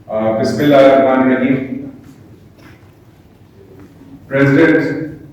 Bismillahirrahmanirrahim. President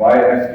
YFK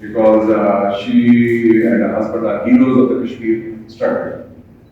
because she and her husband are heroes of the Kashmir struggle.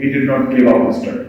he did not give up his struggle।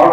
8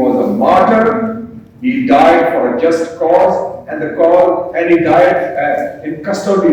was a martyr, he died for a just cause, and the cause, and he died in custody,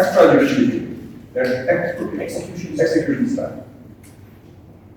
extrajudicially, that execution style।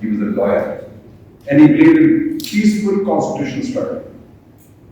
he was a lawyer and he believed in peaceful constitutional struggle।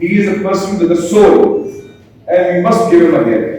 he is a person with a soul and we must give him a hearing।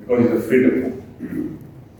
because he is a freedom fighter।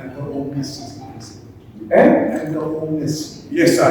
and the onus and the onus yes sir।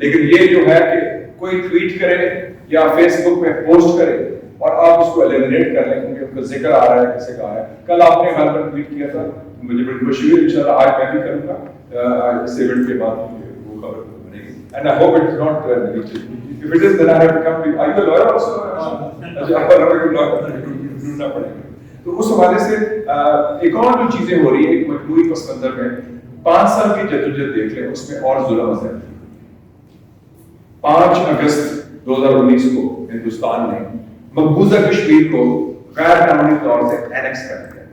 لیکن یہ جو ہے کہ کوئی tweet کرے یا face بک میں post کرے اور آپ اس کو ایلیمنیٹ کر لیں کیونکہ ان کا ذکر آ رہا ہے کسی کا ہے. کل آپ نے غالباً ٹویٹ کیا تھا, مجھے بڑی خوشی ہوئی, انشاءاللہ آج میں بھی کروں گا اس ایونٹ کے بعد وہ خبر بنے گی. And I hope it is not deleted. If it is, then I have to come to you. Are you a lawyer also? اچھا, آپ کو ڈھونڈنا پڑے گا. تو اس حوالے سے ایک اور جو چیزیں ہو رہی ہیں ایک مجموعی پس منظر میں 5 سال کی جدوجہد دیکھ لیں, اس میں اور ظلم ہے. 5 اگست 2019 کو ہندوستان نے مقبوضہ کشمیر کو غیر قانونی طور سے اینیکس کر دیا,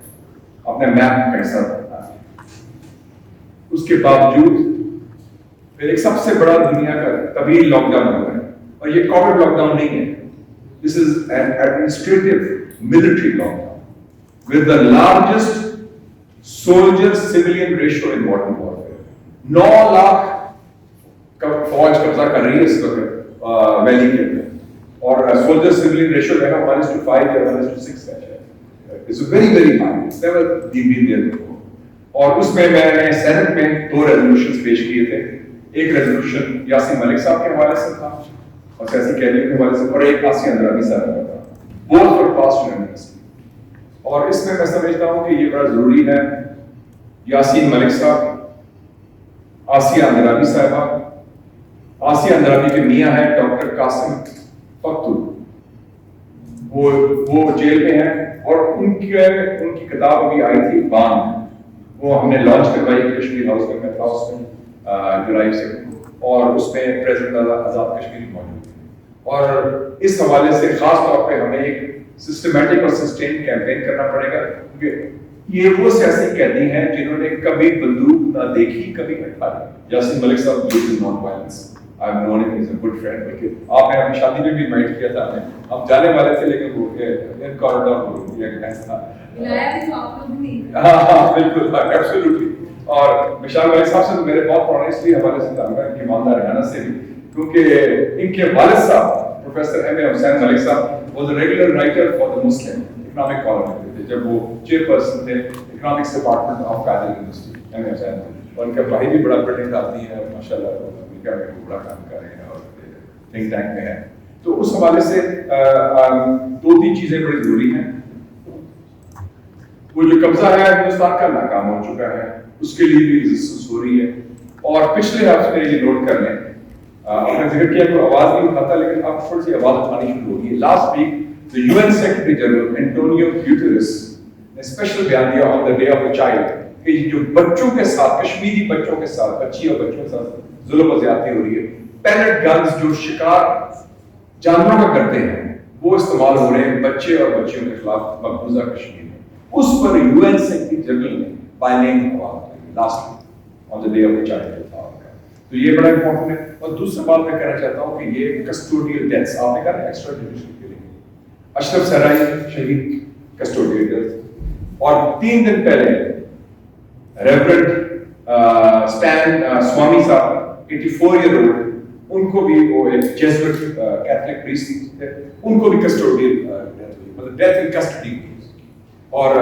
اپنے میپ کا حصہ بنا. اس کے باوجود پھر ایک سب سے بڑا دنیا کا طویل لاک ڈاؤن ہوا ہے, اور یہ کووڈ لاک ڈاؤن نہیں ہے. This is an administrative military lockdown with the largest soldier civilian ratio in modern warfare. 9 lakh کا فوج قبضہ کر رہی ہے اس وقت ویلی کے اندر, اور سولجر سیویلین ریشو جو ہے 1:5 یا 1:6 ہے. It's very very high. It's never been there before. اور اس میں نے سینٹ میں 2 ریزولوشنز پیش کیے تھے. ایک ریزولوشن یاسین ملک صاحب کے حوالے سے تھا اور سیاسی قیدیوں کے حوالے سے, اور ایک آسیہ اندرانی صاحب کا تھا. Both for passed unanimously. اور اس میں میں سمجھتا ہوں کہ یہ بڑا ضروری ہے. یاسین ملک صاحب, آسیہ اندرانی صاحبہ, آسیہ اندرانی کے میاں ہیں ڈاکٹر قاسم پختو, وہ جیل میں ہیں, اور ان کی کتاب ابھی آئی تھی بان, وہ ہم نے لانچ کروائی کشمیر ہاؤس میں تھا اس میں جولائی سے, اور اس میں پریزیڈنٹ آزاد کشمیری موجود ہیں. اور اس حوالے سے خاص طور پہ ہمیں ایک سسٹمیٹک اور سسٹین کیمپین کرنا پڑے گا, کیونکہ یہ وہ سیاسی قیدی ہیں جنہوں نے کبھی بندوق نہ دیکھی کبھی نہ کھائی. یاسین ملک صاحب use non violence. I have known him, he's a good friend. بلکہ آپ نے ہمیں شادی میں بھی انوائٹ کیا تھا, ہم جانے والے تھے لیکن وہ ان کوریڈور یہ ایسا بلایا بھی تو آپ لوگ نہیں. ہاں بالکل, ایبسولوٹلی. اور مشال ملک صاحب سے تو میرے بہت پرانے اس لیے حوالے سے تعلق ہے ان کی والدہ ریحانہ سے بھی, کیونکہ ان کے والد صاحب پروفیسر ایم اے حسین ملک صاحب was a regular writer for the Muslim economic column میں تھے جب وہ چیئرپرسن تھے economics department of Quaid university M اے حسین. اور ان کا بھائی بھی بڑا بلڈنگ آتی ہے ماشاء اللہ, امریکہ میں بڑا کام کر رہے ہیں اور تھنک ٹینک میں ہے. تو اس حوالے سے 2-3 چیزیں بڑی ضروری ہیں. وہ جو قبضہ ہے ہندوستان کا ناکام ہو چکا ہے, اس کے لیے بھی ریزسٹنس ہو رہی ہے. اور پچھلے ہفتے یہ نوٹ کر لیں, آپ نے ذکر کیا کوئی آواز نہیں اٹھاتا, لیکن اب تھوڑی سی آواز اٹھانی شروع ہوگی. Last week the UN Secretary General Antonio Guterres نے اسپیشل بیان دیا on the Day of the Child کہ جو بچوں کے ساتھ, کشمیری بچوں کے ساتھ, بچی اور بچوں کے ساتھ ظلم و زیادتی ہو رہی ہے. پیلٹ گنز جو شکار جانوروں کا کرتے ہیں وہ استعمال ہو رہے ہیں بچے اور بچیوں کے خلاف مقبوضہ کشمیر میں. اس پر UN Secretary General نے by name last week on the Day of the Child. تو یہ بڑا امپورٹنٹ ہے. اور دوسرا بات میں کہنا چاہتا ہوں کہ یہ کسٹوڈیل ڈیتھس, آپ نے کہا ایکسٹرا جوڈیشل کلنگ, اشرف سرائی شہید کسٹوڈیل ڈیتھ, اور 3 دن پہلے ریورنڈ اسٹین سوامی صاحب 84 ایئر اولڈ, ان کو بھی وہ ایک جیسوٹ کیتھولک پریسٹ تھے, ان کو بھی کسٹوڈیل ڈیتھ ہوئی, مطلب ڈیتھ ان کسٹڈی. اور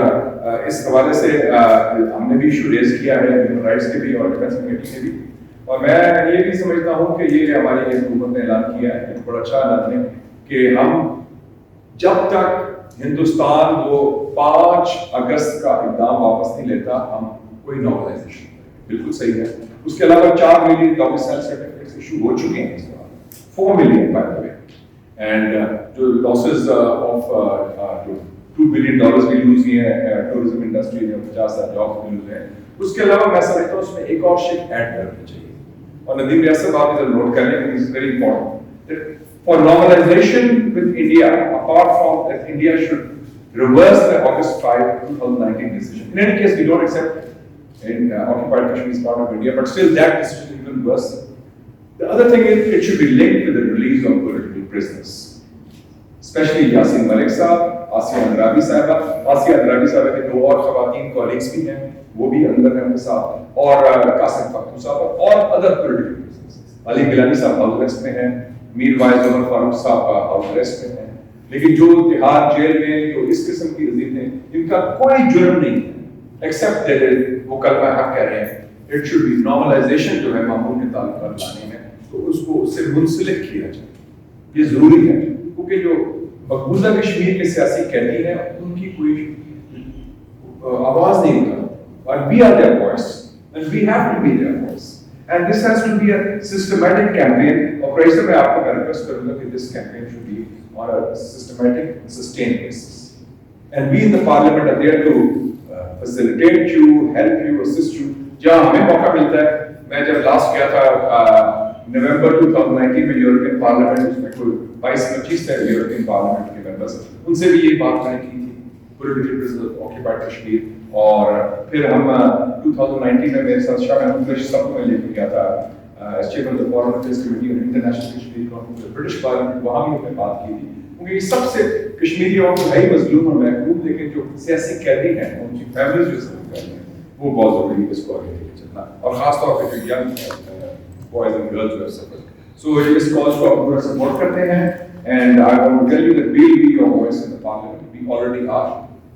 اس حوالے سے ہم نے بھی ایشو ریز کیا ہے ہیومن رائٹس کے بھی اور ڈیفینس کمیٹی نے بھی. اور میں یہ بھی سمجھتا ہوں کہ یہ ہماری حکومت نے اعلان کیا ہے, ایک بڑا اچھا اعلان ہے کہ ہم جب تک ہندوستان وہ 5 اگست کا اقدام واپس نہیں لیتا ہم کوئی نارملائزیشن. بالکل صحیح ہے. اس کے علاوہ 4 ملین ڈومیسائل سرٹیفکیٹس ایشو ہو چکے ہیں اس بار, 4 million by the way. And جو لاسز آف جو $2 بلین بھی لوز ہوئے ہیں ٹورزم انڈسٹری میں, 50,000 جابس بھی لوز ہیں. اس کے علاوہ میں سمجھتا ہوں اس میں ایک اور شک ایڈ کرنا چاہیے, اور ندیم ریاست آپ ادھر نوٹ کر لیں, it is very important for normalisation with India, apart from that India should reverse the August 5, 2019 decision. In any case, we don't accept in occupied Kashmir is part of India, but still that decision is even worse. The other thing is it should be linked with the release of political prisoners, especially Yassin Malik Sahab, Asiya Andrabi Sahaba. Asiya Andrabi Sahaba کے 2 اور خواتین colleagues بھی ہیں, وہ بھی اندر ہیں ان کے ساتھ, اور قاسم پختو صاحب اور other political prisoners. علی گیلانی صاحب ہاؤس ریسٹ میں ہیں, میر وائز عمر فاروق صاحب ہاؤس ریسٹ میں ہیں. لیکن جو تہاڑ جیل میں جو اس قسم کی عزیز ہیں ان کا کوئی جرم نہیں ہے ایکسپٹ دیٹ وہ کلمہ حق کہہ رہے ہیں. اٹ شوڈ بی نارملائزیشن جو ہے معمول کے تعلقات لانے میں, تو اس کو اس سے منسلک کیا جائے. یہ ضروری ہے کیونکہ جو مقبوضہ کشمیر کے سیاسی قیدی ہیں ان کی کوئی آواز نہیں ہوتا. And we are their voice, and we have to be their voice. And this has to be a systematic campaign. اور پریشر میں آپ کو ریکویسٹ کروں گا کہ this campaign should be on a systematic, sustained basis. And we in the parliament are there to facilitate you, help you, assist you. جہاں ہمیں موقع ملتا ہے. میں جب لاسٹ گیا تھا نومبر 2019 میں یورپین پارلیمنٹ, اس میں کوئی 22-25 تھے یورپین پارلیمنٹ کے ممبرز, ان سے بھی یہ بات میں نے کی تھی political prisoner of occupied Kashmir. اور پھر ہم 2019 میں میرے ساتھ شاہ محمود قریشی صاحب کو میں لے کے گیا تھا as chairman of foreign affairs committee اور international Kashmir conference British parliament, وہاں بھی ہم نے بات کی تھی. کیونکہ یہ سب سے کشمیریوں کو ہے مظلوم اور محکوم, لیکن جو سیاسی قیدی ہیں ان کی فیملیز جو سفر کر رہی ہیں وہ بہت ضروری ہے اس کو آگے لے کے چلنا, اور خاص طور پہ جو ینگ بوائز اینڈ گرلز جو سفر. سو اس کاز کو آپ پورا سپورٹ کرتے ہیں. And I want to tell you that we will be your voice in the parliament. We already are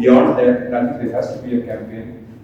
beyond that. And I think there has to be a campaign.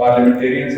parliamentarians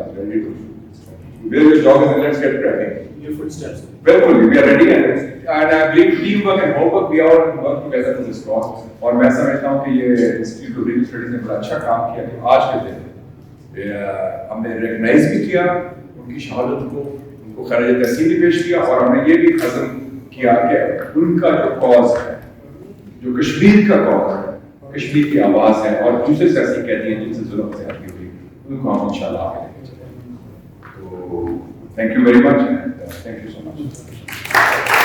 is ready to. Where your job is and let's get cracking. Your footsteps. Well, we are ready and I believe teamwork and homework we all work together to this cause. اور میں سمجھتا ہوں کہ یہ institute of legal studies نے بڑا اچھا کام کیا کہ آج کے دن ہم نے ریکگنائز بھی کیا ان کی شہادت کو, ان کو خراج تحسین بھی پیش کیا, اور ہم نے یہ بھی عزم کیا کہ ان کا جو کاز ہے, جو کشمیر کا کاز ہے, کشمیر کی آواز ہے, اور دوسرے سیاسی قیدی ہیں جن سے ظلم زیادتی ہوئی, ان کو ہم انشاءاللہ آگے لے کے چلیں. تو thank you very much, thank you so much.